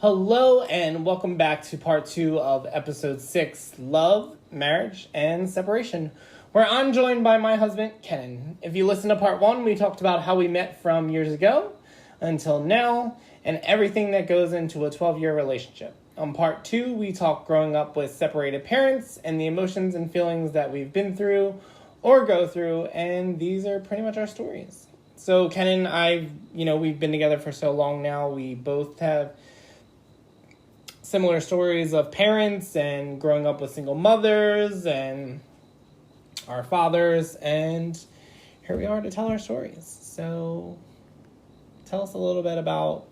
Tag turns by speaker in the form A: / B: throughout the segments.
A: Hello and welcome back to part 2 of episode 6, Love, Marriage, and Separation, where I'm joined by my husband, Kennan. If you listen to part 1, we talked about how we met from years ago until now, and everything that goes into a 12-year relationship. On part 2, we talked growing up with separated parents and the emotions and feelings that we've been through or go through, and these are pretty much our stories. So Kennan, we've been together for so long now. We both have similar stories of parents and growing up with single mothers and our fathers, and here we are to tell our stories. So tell us a little bit about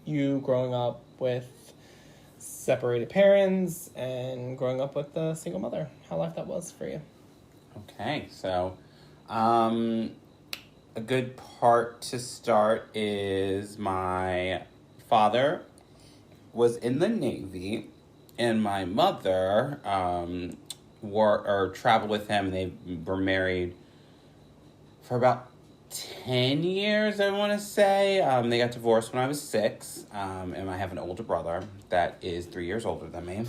A: you growing up with separated parents and growing up with a single mother, how life that was for you.
B: Okay, so a good part to start is my father was in the Navy, and my mother traveled with him. They were married for about 10 years, I want to say. They got divorced when I was 6, and I have an older brother that is 3 years older than me.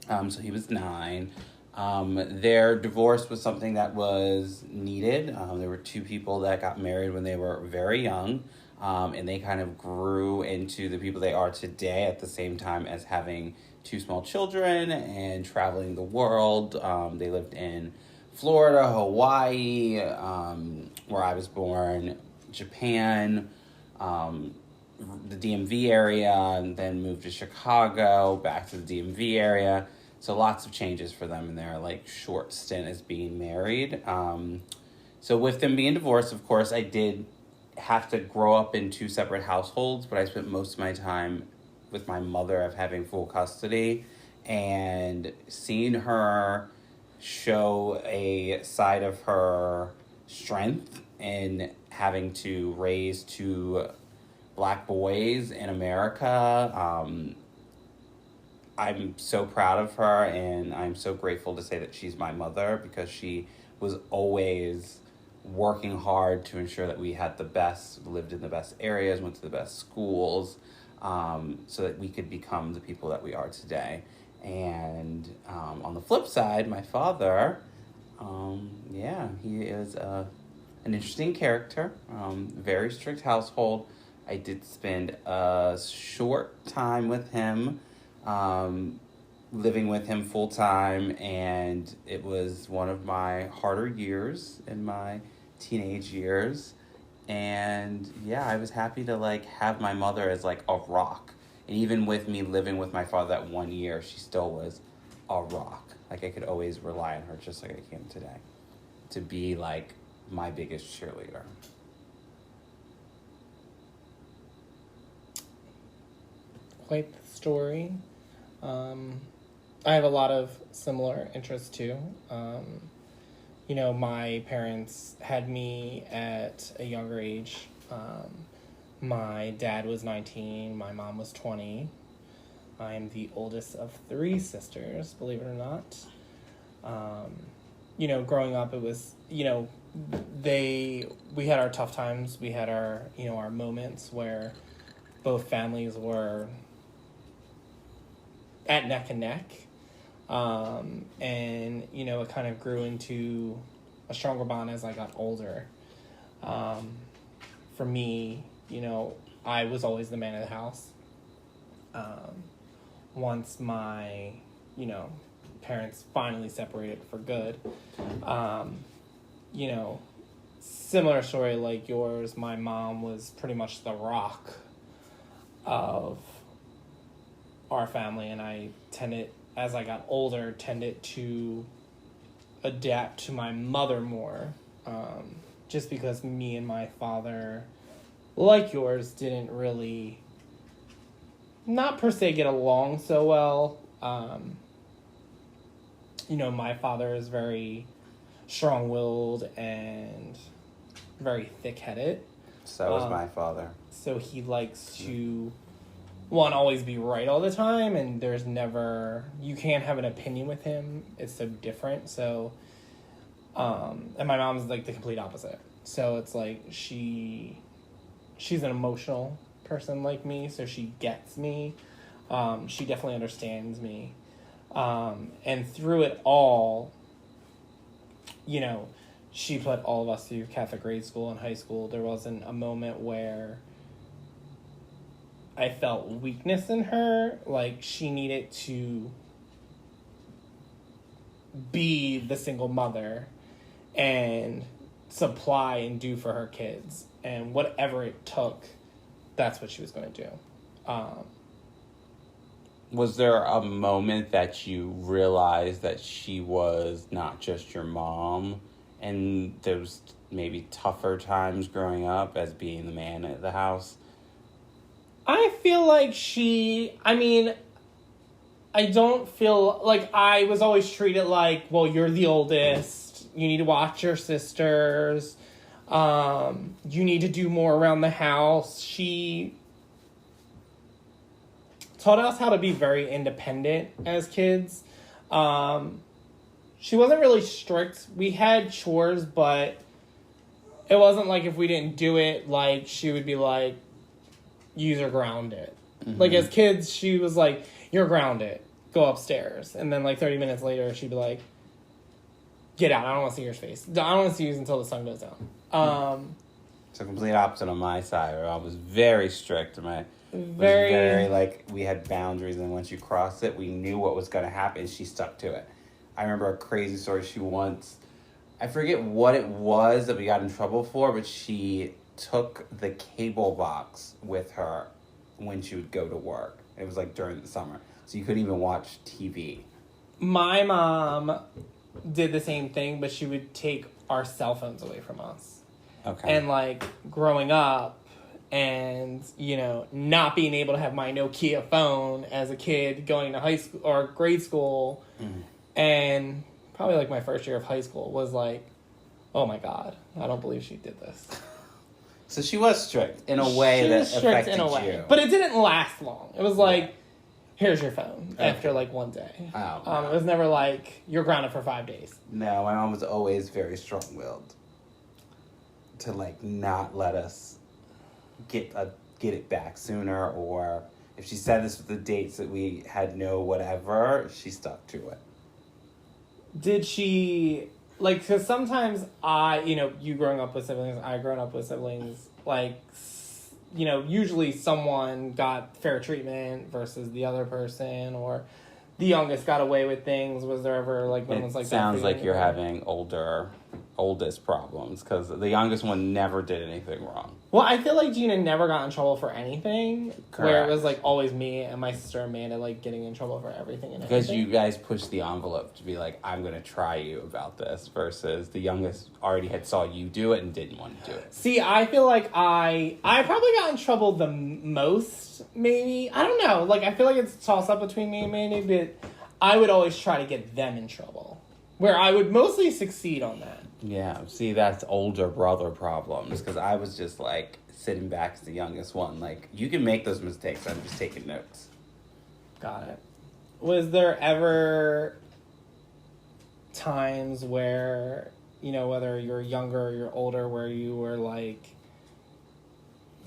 B: So he was 9. Their divorce was something that was needed. There were 2 people that got married when they were very young. And they kind of grew into the people they are today at the same time as having 2 small children and traveling the world. They lived in Florida, Hawaii, where I was born, Japan, the DMV area, and then moved to Chicago, back to the DMV area. So lots of changes for them in their short stint as being married. So with them being divorced, of course, I did have to grow up in 2 separate households, but I spent most of my time with my mother of having full custody, and seeing her show a side of her strength in having to raise 2 Black boys in America. I'm so proud of her, and I'm so grateful to say that she's my mother, because she was always working hard to ensure that we had the best, lived in the best areas, went to the best schools, so that we could become the people that we are today. And on the flip side, my father, he is an interesting character, very strict household. I did spend a short time with him, living with him full time, and it was one of my harder years in my teenage years. And I was happy to have my mother as a rock. And even with me living with my father that 1 year, she still was a rock. I could always rely on her, just like I can today, to be my biggest cheerleader.
A: Quite the story. I have a lot of similar interests too. My parents had me at a younger age. My dad was 19, my mom was 20. I am the oldest of 3 sisters, believe it or not. Growing up, it was, we had our tough times. We had our, our moments where both families were at neck and neck. And it kind of grew into a stronger bond as I got older. For me, I was always the man of the house. Once my, parents finally separated for good, similar story like yours, my mom was pretty much the rock of our family, and I as I got older, tended to adapt to my mother more, just because me and my father, like yours, didn't really, not per se get along so well. My father is very strong-willed and very thick-headed.
B: So is my father.
A: So he likes to always be right all the time, and there's never, you can't have an opinion with him. It's so different. So, and my mom's the complete opposite. So it's she's an emotional person like me, so she gets me. She definitely understands me. And through it all, you know, she put all of us through Catholic grade school and high school. There wasn't a moment where I felt weakness in her. Like, she needed to be the single mother and supply and do for her kids. And whatever it took, that's what she was going to do.
B: Was there a moment that you realized that she was not just your mom, and there was maybe tougher times growing up as being the man at the house?
A: I feel like I don't feel like I was always treated like, well, you're the oldest. You need to watch your sisters. You need to do more around the house. She taught us how to be very independent as kids. She wasn't really strict. We had chores, but it wasn't like if we didn't do it, like, she would be like, use or ground it. Mm-hmm. Like, as kids, she was like, you're grounded. Go upstairs. And then, like, 30 minutes later, she'd be like, get out. I don't want to see your face. I don't want to see you until the sun goes down.
B: It's a complete opposite on my side, where I was very strict. Very like, we had boundaries, and once you crossed it, we knew what was going to happen, and she stuck to it. I remember a crazy story. She once, I forget what it was that we got in trouble for, but she took the cable box with her when she would go to work. It was like during the summer, so you couldn't even watch TV. My
A: mom did the same thing, but she would take our cell phones away from us. Okay. And, like, growing up and, you know, not being able to have my Nokia phone as a kid going to high school or grade school, and probably, like, my first year of high school was like, oh my God, I don't believe she did this.
B: So she was strict in a way that affected you.
A: But it didn't last long. It was like, here's your phone after, like, one day. Oh, no. It was never like, you're grounded for 5 days.
B: No, my mom was always very strong-willed to, like, not let us get it back sooner, or if she said this with the dates that we had no whatever, she stuck to it.
A: Did she, like, because sometimes you growing up with siblings, I growing up with siblings, like, you know, usually someone got fair treatment versus the other person, or the youngest got away with things. Was there ever, like, moments like that? It
B: sounds like you're having oldest problems, because the youngest one never did anything wrong.
A: Well, I feel like Gina never got in trouble for anything. Correct. Where it was, like, always me and my sister Amanda, like, getting in trouble for everything and
B: because you guys pushed the envelope to be like, I'm going to try you about this, versus the youngest already had saw you do it and didn't want to do it.
A: See, I feel like I probably got in trouble the most, maybe. I don't know. Like, I feel like it's a toss-up between me and Mandy, but I would always try to get them in trouble, where I would mostly succeed on that.
B: Yeah, see, that's older brother problems, because I was just, like, sitting back as the youngest one. Like, you can make those mistakes, I'm just taking notes.
A: Got it. Was there ever times where, you know, whether you're younger or you're older, where you were, like,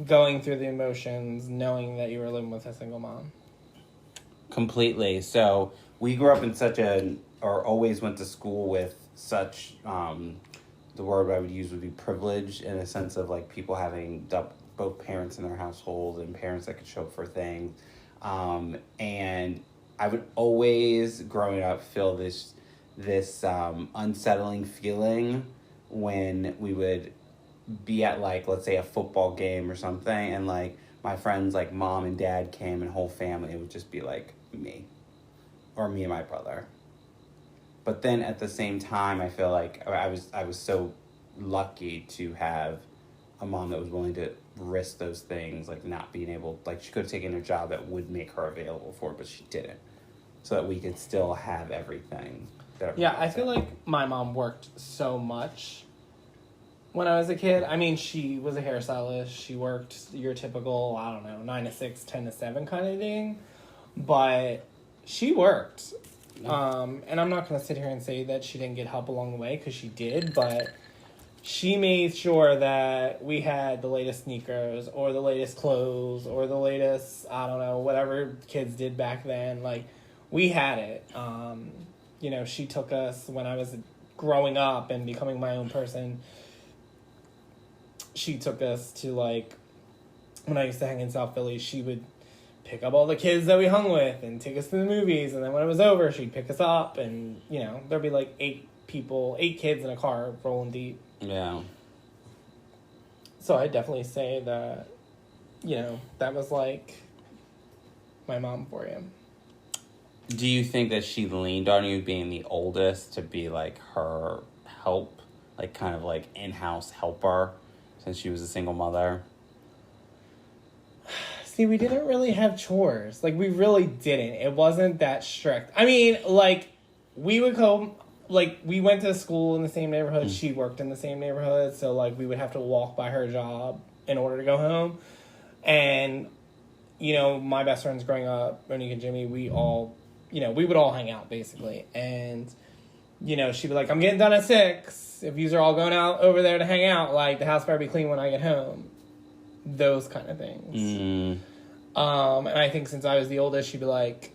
A: going through the emotions, knowing that you were living with a single mom?
B: Completely. So, we grew up in or always went to school with such, the word I would use would be privilege, in a sense of, like, people having both parents in their household and parents that could show up for things. And I would always, growing up, feel this unsettling feeling when we would be at, like, let's say a football game or something, and, like, my friends, like, mom and dad came and whole family, it would just be, like, me. Or me and my brother. But then at the same time, I feel like I was so lucky to have a mom that was willing to risk those things, like not being able, like she could have taken a job that would make her available for it, but she didn't. So that we could still have everything.
A: Yeah, I feel like my mom worked so much when I was a kid. I mean, she was a hairstylist. She worked your typical, 9 to 6, 10 to 7 kind of thing. But she worked. And I'm not going to sit here and say that she didn't get help along the way, because she did, but she made sure that we had the latest sneakers or the latest clothes or the latest, I don't know, whatever kids did back then. Like, we had it. You know, she took us when I was growing up and becoming my own person. She took us to, like, when I used to hang in South Philly, she would pick up all the kids that we hung with and take us to the movies. And then when it was over, she'd pick us up and, you know, there'd be like 8 kids in a car rolling deep.
B: Yeah.
A: So I definitely say that, you know, that was like my mom for you.
B: Do you think that she leaned on you being the oldest to be like her help, like kind of like in-house helper since she was a single mother?
A: See, we didn't really have chores. Like, we really didn't. It wasn't that strict. I mean, like, we would go, like, we went to school in the same neighborhood. Mm. She worked in the same neighborhood. So, like, we would have to walk by her job in order to go home. And, you know, my best friends growing up, Monique and Jimmy, we all, you know, we would all hang out, basically. And, you know, she'd be like, I'm getting done at 6. If you are all going out over there to hang out, like, the house better be clean when I get home. Those kind of things.
B: Mm.
A: And I think since I was the oldest, she'd be like,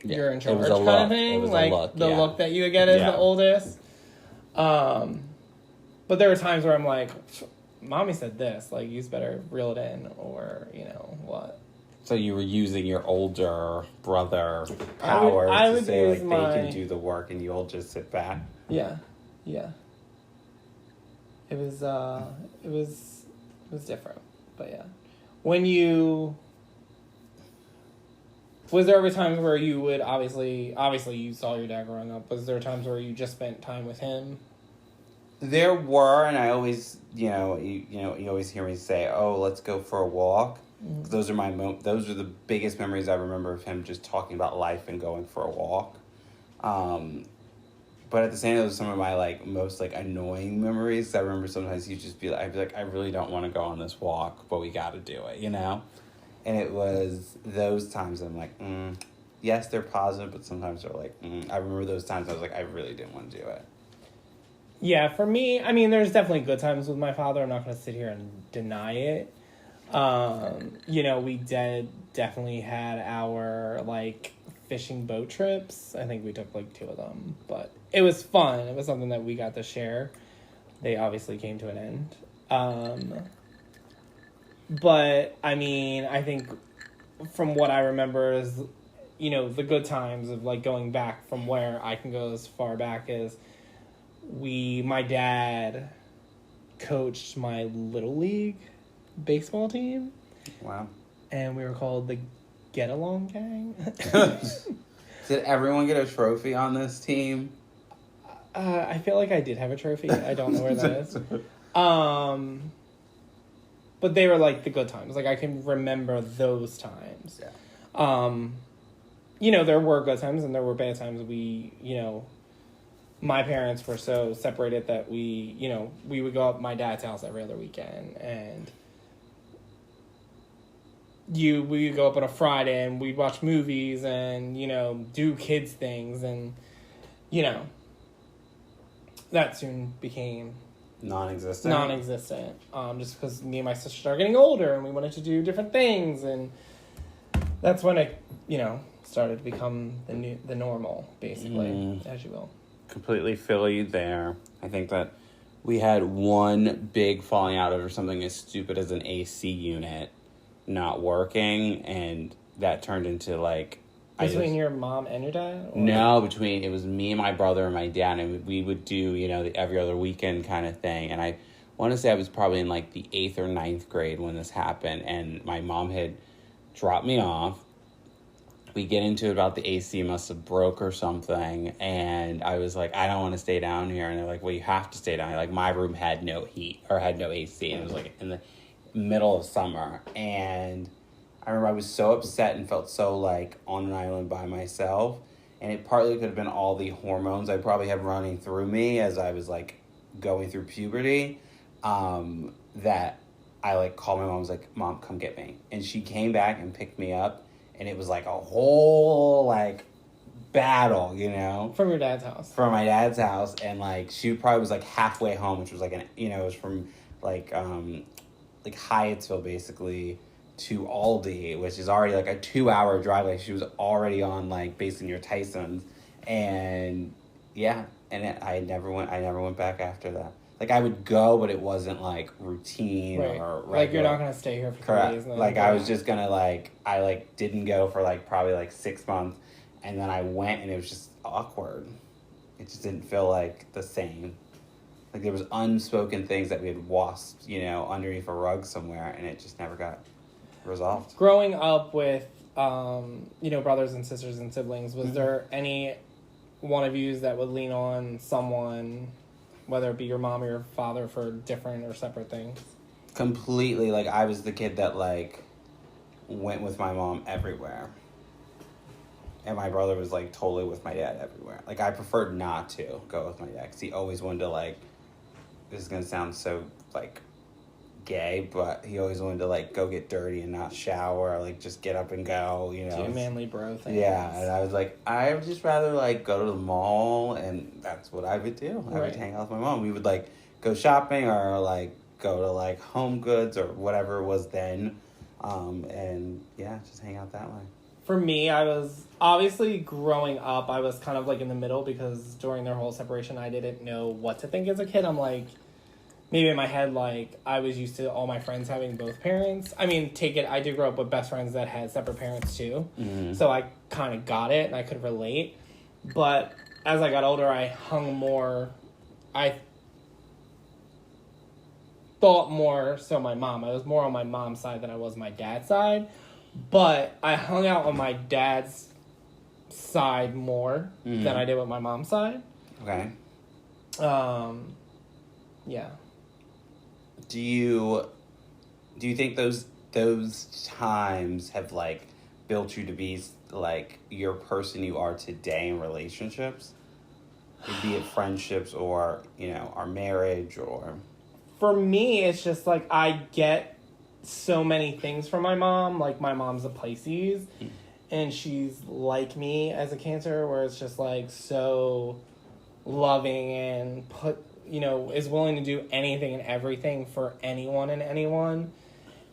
A: you're in charge kind
B: look.
A: of thing. Like, the look that you get as the oldest. But there were times where I'm like, Mommy said this. Like, you better reel it in or, you know, what.
B: So you were using your older brother power to say, like, they can do the work and you all just sit back?
A: Yeah. Yeah. It was different. But yeah. Was there ever times where you would obviously you saw your dad growing up, was there times where you just spent time with him?
B: There were, and I always, you always hear me say, "Oh, let's go for a walk." Mm-hmm. Those are those are the biggest memories I remember of him, just talking about life and going for a walk. But at the same time, those are some of my, like, most, like, annoying memories. I remember sometimes I'd be like, I really don't want to go on this walk, but we got to do it, you know? And it was those times I'm like, yes, they're positive, but sometimes they're like, I remember those times I was like, I really didn't want to do it.
A: Yeah, for me, I mean, there's definitely good times with my father. I'm not going to sit here and deny it. You know, we definitely had our, like, fishing boat trips. I think we took, like, 2 of them, but it was fun. It was something that we got to share. They obviously came to an end. But, I mean, I think from what I remember is, you know, the good times of, like, going back from where I can go as far back as my dad coached my Little League baseball team.
B: Wow.
A: And we were called the Get Along Gang.
B: Did everyone get a trophy on this team?
A: I feel like I did have a trophy. I don't know where that is. But they were, like, the good times. Like, I can remember those times.
B: Yeah.
A: You know, there were good times and there were bad times. My parents were so separated that we would go up my dad's house every other weekend. And we would go up on a Friday and we'd watch movies and, you know, do kids things. And, you know, that soon became non-existent. Just because me and my sister started getting older and we wanted to do different things, and that's when it, you know, started to become the normal, basically, as you will.
B: Completely feel you there. I think that we had one big falling out over something as stupid as an AC unit not working, and that turned into, like,
A: Between your mom and your dad? Or?
B: No, it was me and my brother and my dad, and we would do, you know, the every other weekend kind of thing. And I want to say I was probably in, like, the 8th or 9th grade when this happened, and my mom had dropped me off. We get into it about the AC must have broke or something, and I was like, I don't want to stay down here. And they're like, well, you have to stay down here. Like, my room had no heat, or had no AC, and it was, like, in the middle of summer. And I remember I was so upset and felt so, like, on an island by myself. And it partly could have been all the hormones I probably had running through me as I was, like, going through puberty, that I, like, called my mom. I was like, Mom, come get me. And she came back and picked me up. And it was, like, a whole, like, battle, you know,
A: From your dad's house.
B: from my dad's house, and like she probably was like halfway home, which was like it was from like Hyattsville basically to Aldi, which is already like a 2-hour drive. Like she was already on like basically near Tyson's, and yeah, and I never went back after that. Like I would go, but it wasn't like routine
A: Right.
B: or regular.
A: Like you're not gonna stay here for 3
B: Correct.
A: days. And then
B: Like I was just gonna I didn't go for like probably like 6 months, and then I went and it was just awkward. It just didn't feel like the same. Like there was unspoken things that we had wasped, you know, underneath a rug somewhere, and it just never got resolved.
A: Growing up with, you know, brothers and sisters and siblings, was there any one of you that would lean on someone, whether it be your mom or your father, for different or separate things?
B: Completely. Like I was the kid that like went with my mom everywhere. And my brother was, like, totally with my dad everywhere. Like, I preferred not to go with my dad. Because he always wanted to, like... This is going to sound so, like, gay. But he always wanted to, like, go get dirty and not shower. Or, like, just get up and go, you know.
A: Do manly bro things.
B: Yeah. And I was like, I would just rather, like, go to the mall. And that's what I would do. I would hang out with my mom. We would, like, go shopping or, like, go to, like, Home Goods or whatever it was then. And, yeah, just hang out that way.
A: For me, I was obviously growing up, I was kind of like in the middle because during their whole separation, I didn't know what to think as a kid. I'm like, maybe in my head, like, I was used to all my friends having both parents. I mean, I did grow up with best friends that had separate parents too. Mm-hmm. So I kind of got it and I could relate. But as I got older, I thought more so my mom. I was more on my mom's side than I was my dad's side. But I hung out on my dad's side more than I did with my mom's side.
B: Okay.
A: Yeah.
B: Do you think those times have like built you to be like your person you are today in relationships? Be it friendships or, you know, our marriage or...
A: For me, it's just like I get so many things from my mom. Like, my mom's a Pisces, and she's like me as a Cancer, where it's just like so loving and is willing to do anything and everything for anyone and anyone,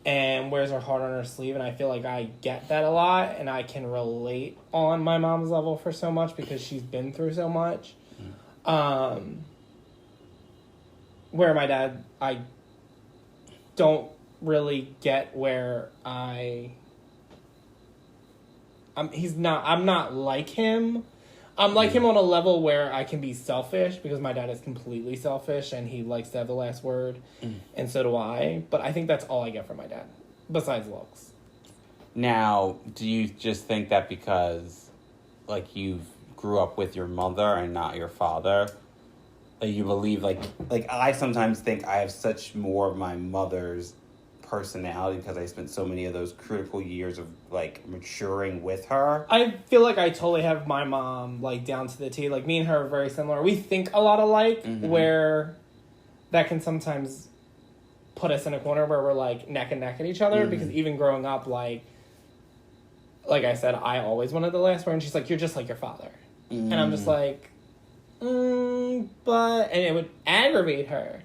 A: and wears her heart on her sleeve. And I feel like I get that a lot, and I can relate on my mom's level for so much because she's been through so much. Where my dad, I don't really get where I'm not like him. I'm like him on a level where I can be selfish because my dad is completely selfish and he likes to have the last word, and so do I. But I think that's all I get from my dad, besides looks. Now,
B: do you just think that because, like, you grew up with your mother and not your father, that you believe, like I sometimes think I have such more of my mother's personality because I spent so many of those critical years of like maturing with her.
A: I feel like I totally have my mom like down to the T. Like, me and her are very similar. We think a lot alike, where that can sometimes put us in a corner where we're like neck and neck at each other, because even growing up, like I said, I always wanted the last word, and she's like, you're just like your father. And I'm just like, but, and it would aggravate her.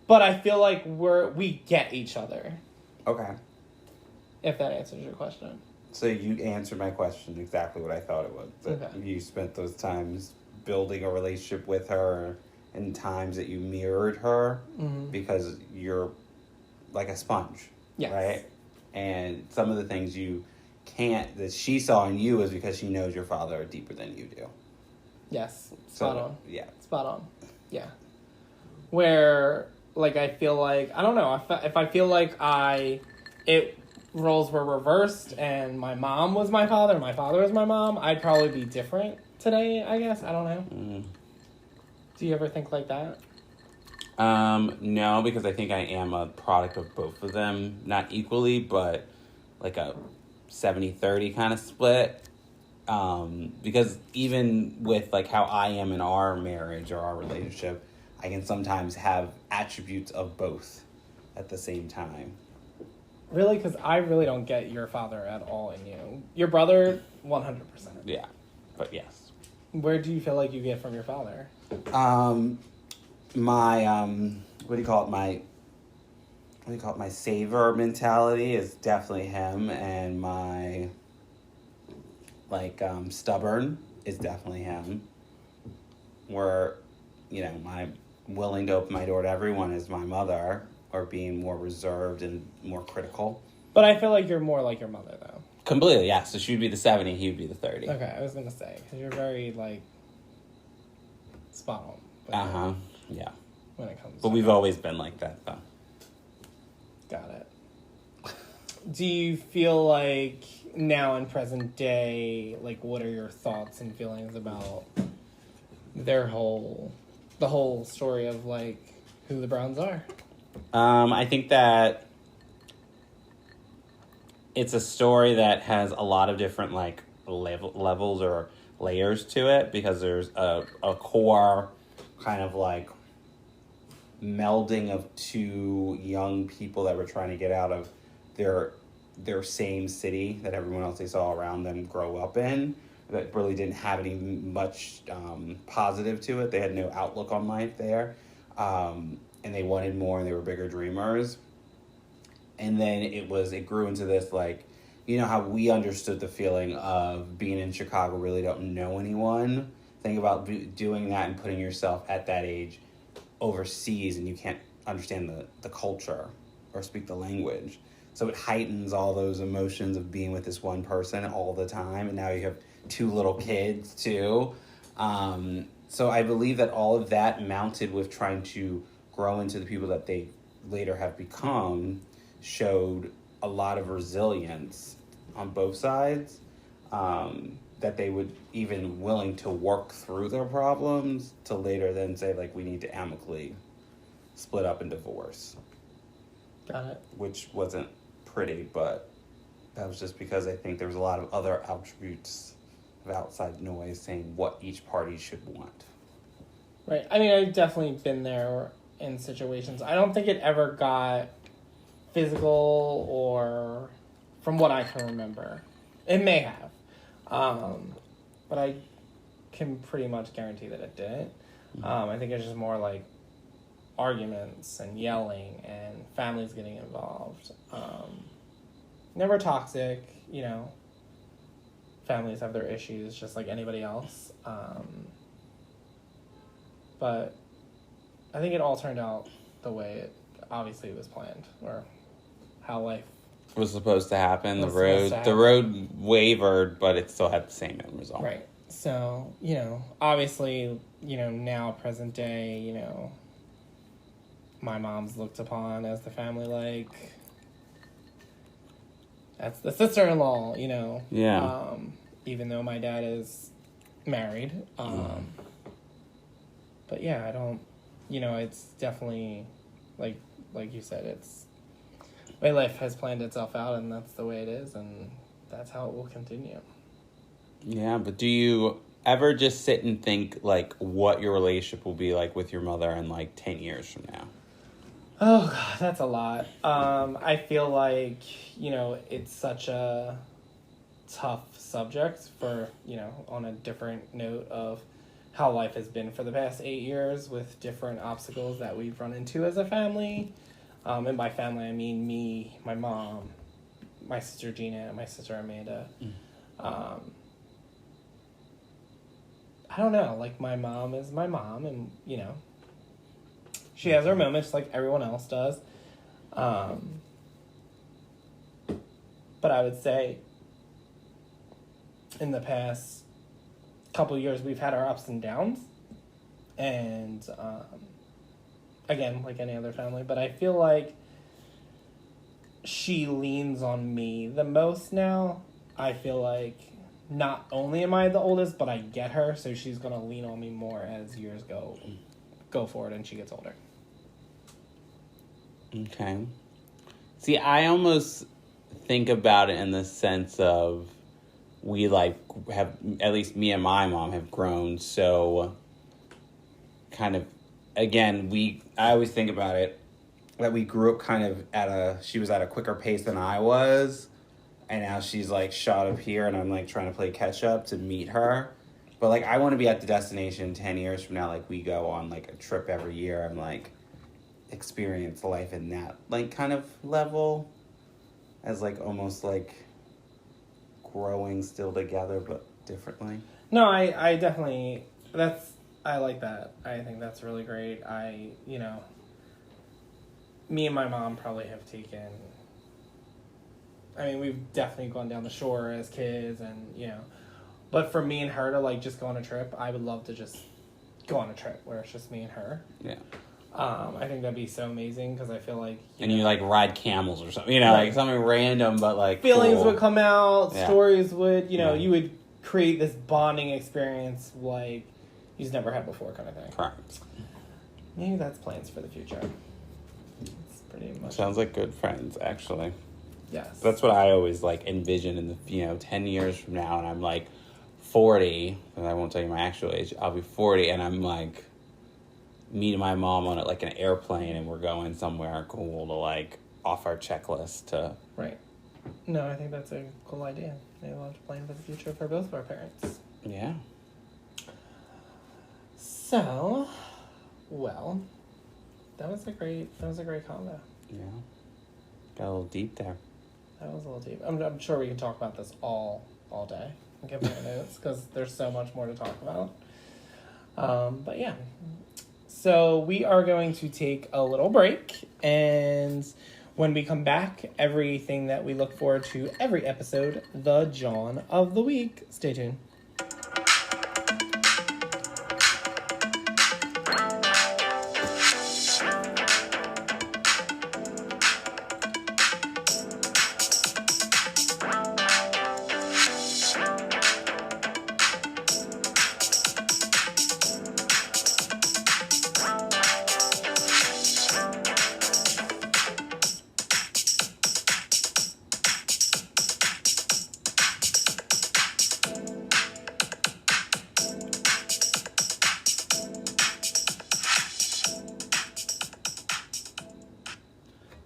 A: But I feel like we get each other.
B: Okay.
A: If that answers your question.
B: So you answered my question exactly what I thought it would. That you spent those times building a relationship with her and times that you mirrored her because you're like a sponge. Yes. Right? And some of the things that she saw in you is because she knows your father deeper than you do.
A: Yes. Spot on.
B: Yeah.
A: Spot on. Yeah. Where... Like, I feel like, I don't know, if I feel like roles were reversed and my mom was my father and my father was my mom, I'd probably be different today, I guess. I don't know. Do you ever think like that?
B: No, because I think I am a product of both of them. Not equally, but like a 70-30 kind of split. Because even with like how I am in our marriage or our relationship, I can sometimes have attributes of both at the same time.
A: Really? Because I really don't get your father at all in you. Your brother, 100%.
B: Yeah. but yes.
A: Where do you feel like you get from your father?
B: My what do you call it? My saver mentality is definitely him, and my stubborn is definitely him. Where, my willing to open my door to everyone is my mother, or being more reserved and more critical.
A: But I feel like you're more like your mother, though.
B: Completely, yeah. So she would be the 70, he would be the 30.
A: Okay, I was gonna say, because you're very spot on.
B: Yeah.
A: When it comes,
B: but we've always been like that, though.
A: Got it. Do you feel like now in present day, what are your thoughts and feelings about the whole story of who the Browns are?
B: I think that it's a story that has a lot of different levels or layers to it, because there's a core kind of melding of two young people that were trying to get out of their same city that everyone else they saw around them grow up in, that really didn't have any much positive to it. They had no outlook on life there, and they wanted more, and they were bigger dreamers. And then it grew into this how we understood the feeling of being in Chicago, really don't know anyone. Think about doing that and putting yourself at that age overseas, and you can't understand the culture or speak the language. So it heightens all those emotions of being with this one person all the time, and now you have two little kids too. So I believe that all of that, mounted with trying to grow into the people that they later have become, showed a lot of resilience on both sides, that they would even willing to work through their problems to later then say we need to amicably split up and divorce.
A: Got it.
B: Which wasn't pretty, but that was just because I think there was a lot of other attributes of outside noise saying what each party should want.
A: Right. I mean, I've definitely been there in situations. I don't think it ever got physical, or from what I can remember. It may have. But I can pretty much guarantee that it didn't. I think it's just more arguments and yelling and families getting involved. Never toxic, families have their issues just like anybody else. But I think it all turned out the way it obviously was planned, or how life
B: was supposed to happen. The road wavered, but it still had the same end result.
A: Right. So, obviously, now present day, my mom's looked upon as the family that's the sister-in-law,
B: Yeah.
A: Even though my dad is married. But yeah, I don't, it's definitely like you said, it's my life has planned itself out, and that's the way it is, and that's how it will continue.
B: Yeah, but do you ever just sit and think what your relationship will be with your mother in 10 years from now?
A: Oh God, that's a lot. I feel it's such a tough subject for, on a different note of how life has been for the past 8 years, with different obstacles that we've run into as a family. And by family, I mean me, my mom, my sister Gina, and my sister Amanda. I don't know. My mom is my mom, and, she has her moments like everyone else does. But I would say in the past couple of years, we've had our ups and downs. And, again, like any other family, but I feel like she leans on me the most now. I feel like not only am I the oldest, but I get her, so she's going to lean on me more as years go forward and she gets older.
B: Okay. See, I almost think about it in the sense of we have, at least me and my mom have grown so kind of, again, I always think about it that we grew up kind of she was at a quicker pace than I was, and now she's shot up here, and I'm trying to play catch up to meet her. But, like, I want to be at the destination 10 years from now. Like, we go on, like, a trip every year. I'm, like, experience life in that, like, kind of level. As, like, almost, like, growing still together, but differently.
A: No, I definitely... I like that. I think that's really great. Me and my mom probably have taken... I mean, we've definitely gone down the shore as kids and, But for me and her to, like, just go on a trip, I would love to just go on a trip where it's just me and her.
B: Yeah.
A: I think that'd be so amazing because I feel like...
B: you, like, ride camels or something. Like, something random, but, like,
A: feelings
B: cool.
A: would come out, stories would,
B: Yeah.
A: You would create this bonding experience like you've never had before kind of thing.
B: Correct.
A: Maybe that's plans for the future. It's pretty much...
B: Sounds like good friends, actually.
A: Yes.
B: That's what I always, like, envision in the, 10 years from now, and I'm, like, 40, and I won't tell you my actual age, I'll be 40, and I'm, like, meeting my mom on, like, an airplane, and we're going somewhere cool to, like, off our checklist to...
A: Right. No, I think that's a cool idea. Maybe we'll have to plan for the future for both of our parents.
B: Yeah.
A: So, well, that was a great combo.
B: Yeah. Got a little deep there.
A: That was a little deep. I'm sure we can talk about this all day and give more notes because there's so much more to talk about. But yeah. So we are going to take a little break, and when we come back, everything that we look forward to every episode, the JAWN of the week. Stay tuned.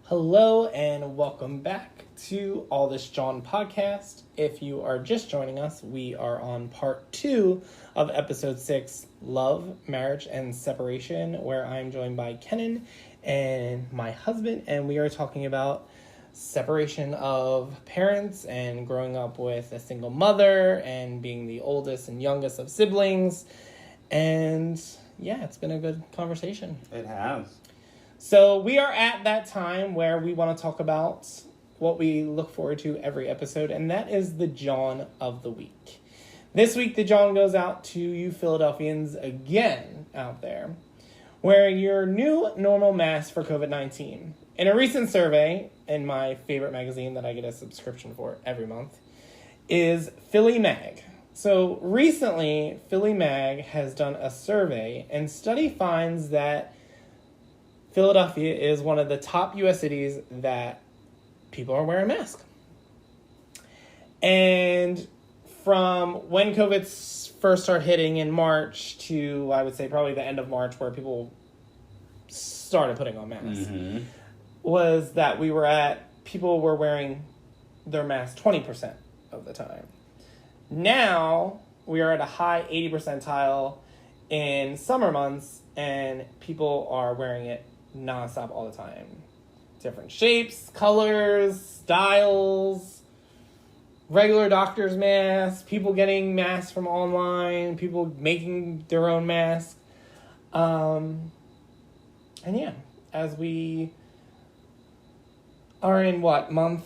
A: Hello and welcome back to All This JAWN podcast. If you are just joining us, we are on part 2 of episode 6, Love, Marriage, and Separation, where I'm joined by Kennan and my husband, and we are talking about separation of parents and growing up with a single mother and being the oldest and youngest of siblings. And yeah, it's been a good conversation.
B: It has.
A: So we are at that time where we want to talk about what we look forward to every episode, and that is the JAWN of the week. This week, the JAWN goes out to you Philadelphians again out there, wearing your new normal mask for COVID-19. In a recent survey, in my favorite magazine that I get a subscription for every month, is Philly Mag. So recently, Philly Mag has done a survey, and study finds that Philadelphia is one of the top U.S. cities that people are wearing masks. And from when COVID first started hitting in March to, I would say, probably the end of March, where people started putting on masks, was that people were wearing their masks 20% of the time. Now, we are at a high 80 percentile in summer months, and people are wearing it nonstop all the time. Different shapes, colors, styles, regular doctor's masks, people getting masks from online, people making their own masks. And yeah, as we are in month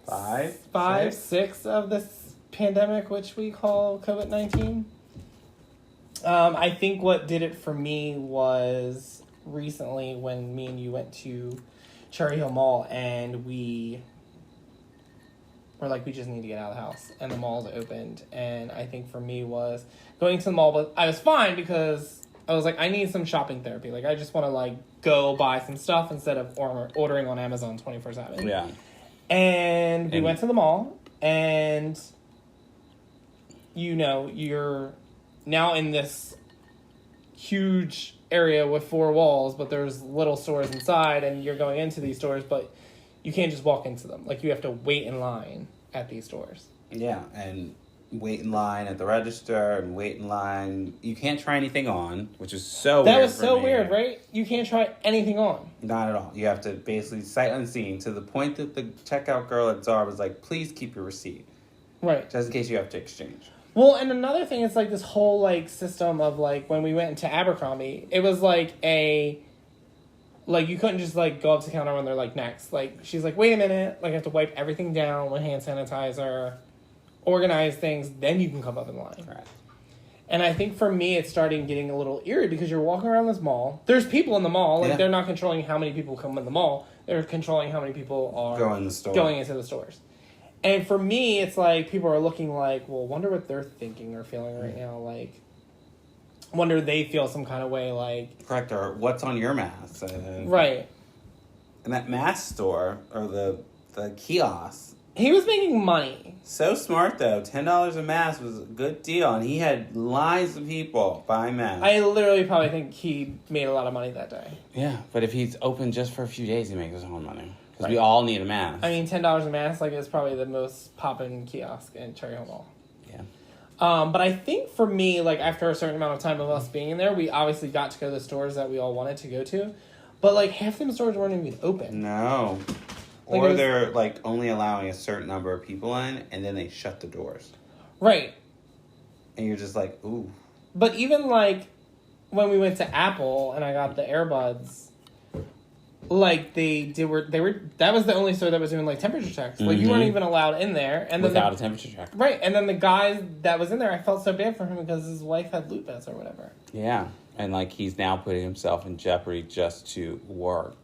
A: 6 of this pandemic, which we call COVID-19. I think what did it for me was recently when me and you went to Cherry Hill Mall and we were like, we just need to get out of the house, and the malls opened. And I think for me was going to the mall, but I was fine because I was like, I need some shopping therapy. Like, I just want to like go buy some stuff instead of ordering on Amazon 24/7.
B: Yeah.
A: And we went to the mall, and you're now in this huge area with 4 walls, but there's little stores inside, and you're going into these stores, but you can't just walk into them. Like, you have to wait in line at these stores.
B: Yeah, and wait in line at the register and wait in line. You can't try anything on, which is so
A: That
B: weird
A: was so
B: for me.
A: weird, right? You can't try anything on.
B: Not at all. You have to basically sight unseen, to the point that the checkout girl at Zara was like, please keep your receipt.
A: Right.
B: Just in case you have to exchange.
A: Well, and another thing is like this whole like system of like when we went into Abercrombie, it was like you couldn't just like go up to the counter when they're like next. Like she's like, wait a minute, like I have to wipe everything down with hand sanitizer, organize things, then you can come up in line.
B: Right.
A: And I think for me, it's starting getting a little eerie because you're walking around this mall. There's people in the mall. Like they're not controlling how many people come in the mall. They're controlling how many people are going into the stores. And for me, it's like people are looking like, well, wonder what they're thinking or feeling right now. Like, wonder they feel some kind of way. Like,
B: correct. Or what's on your mask?
A: Right.
B: And that mask store or the kiosk.
A: He was making money.
B: So smart though. $10 a mask was a good deal, and he had lines of people buying masks.
A: I literally probably think he made a lot of money that day.
B: Yeah, but if he's open just for a few days, he makes his own money. Because we all need a mask.
A: I mean, $10 a mask, like, is probably the most poppin' kiosk in Cherry Hill Mall.
B: Yeah.
A: But I think for me, like, after a certain amount of time of us being in there, we obviously got to go to the stores that we all wanted to go to. But, like, half them stores weren't even open.
B: No. Like or they're, like, only allowing a certain number of people in, and then they shut the doors.
A: Right.
B: And you're just like, ooh.
A: But even, like, when we went to Apple and I got the earbuds, like, that was the only store that was doing, like, temperature checks. Like, you weren't even allowed in there. And then
B: without a temperature check.
A: Right. And then the guy that was in there, I felt so bad for him because his wife had lupus or whatever.
B: Yeah. And, like, he's now putting himself in jeopardy just to work.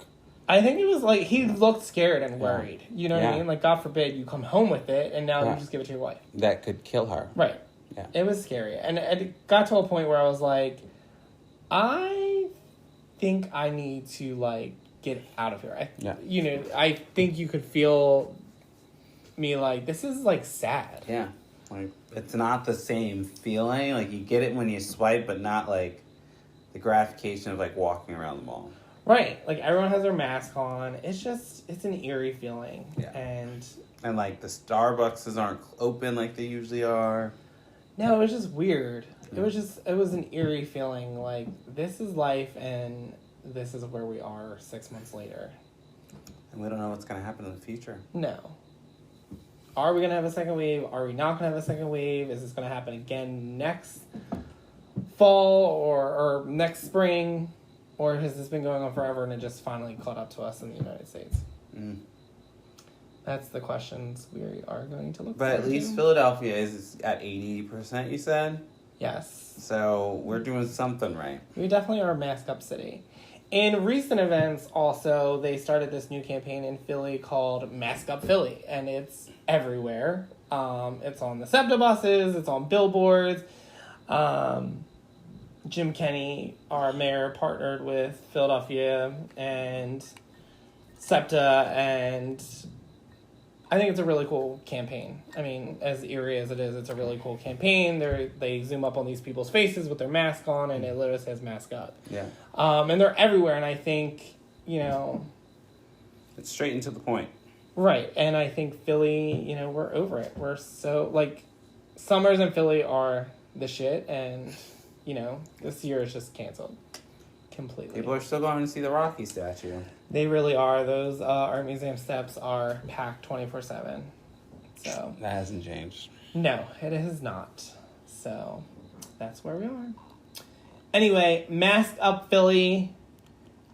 A: I think it was, like, he looked scared and worried. You know what I mean? Like, God forbid you come home with it and now you just give it to your wife.
B: That could kill her.
A: Right. Yeah. It was scary. And it got to a point where I was like, I think I need to, like, get out of here. You know, I think you could feel me like, this is, like, sad.
B: Yeah. Like, it's not the same feeling. Like, you get it when you swipe, but not, like, the gratification of, like, walking around the mall.
A: Right. Like, everyone has their mask on. It's an eerie feeling.
B: Yeah.
A: And,
B: like, the Starbucks aren't open like they usually are.
A: No, it was just weird. Yeah. It was an eerie feeling. Like, this is life, and this is where we are 6 months later.
B: And we don't know what's going to happen in the future.
A: No. Are we going to have a second wave? Are we not going to have a second wave? Is this going to happen again next fall or next spring? Or has this been going on forever and it just finally caught up to us in the United States? That's the questions we are going to look
B: But at least Philadelphia is at 80%, you said?
A: Yes.
B: So we're doing something right.
A: We definitely are a mask up city. In recent events, also, they started this new campaign in Philly called Mask Up Philly, and it's everywhere. It's on the SEPTA buses, it's on billboards. Jim Kenney, our mayor, partnered with Philadelphia and SEPTA, and I think it's a really cool campaign. I mean, as eerie as it is, it's a really cool campaign. They zoom up on these people's faces with their mask on, and it literally says "mask up."
B: Yeah.
A: And they're everywhere, and I think, you know,
B: it's straight and to the point.
A: Right, and I think Philly, you know, we're over it. We're so, like, summers in Philly are the shit, and, you know, this year is just canceled completely.
B: People are still going to see the Rocky statue.
A: They really are. Those Art Museum steps are packed 24/7. So
B: that hasn't changed.
A: No, it has not. So that's where we are. Anyway, mask up Philly.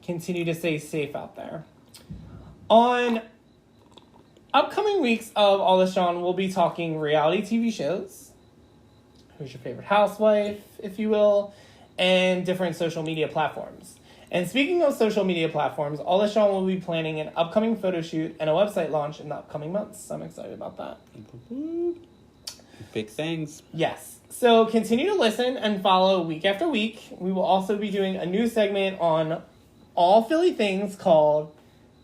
A: Continue to stay safe out there. On upcoming weeks of All This JAWN, we'll be talking reality TV shows. Who's your favorite housewife, if you will, and different social media platforms. And speaking of social media platforms, All This JAWN will be planning an upcoming photo shoot and a website launch in the upcoming months. I'm excited about that.
B: Big things.
A: Yes. So continue to listen and follow week after week. We will also be doing a new segment on all Philly things called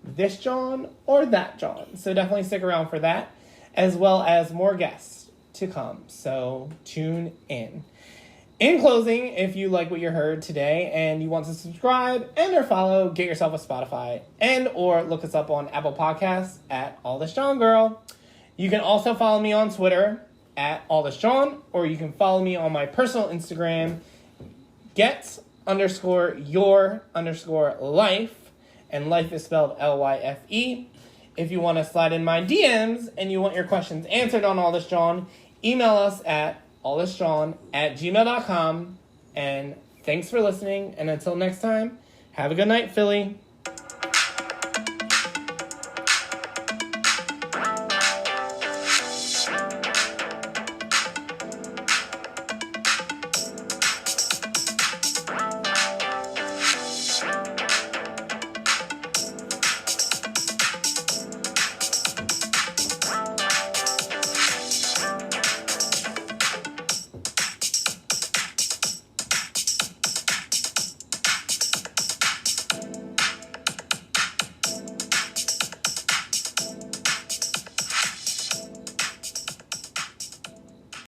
A: This JAWN or That JAWN. So definitely stick around for that, as well as more guests to come. So tune in. In closing, if you like what you heard today and you want to subscribe and or follow, get yourself a Spotify and or look us up on Apple Podcasts at All This JAWN Girl. You can also follow me on Twitter at AllThisJawn, or you can follow me on my personal Instagram, get_your_life, and life is spelled LYFE. If you want to slide in my DMs and you want your questions answered on All This Jawn, email us at allthisjawn@gmail.com. And thanks for listening. And until next time, have a good night, Philly.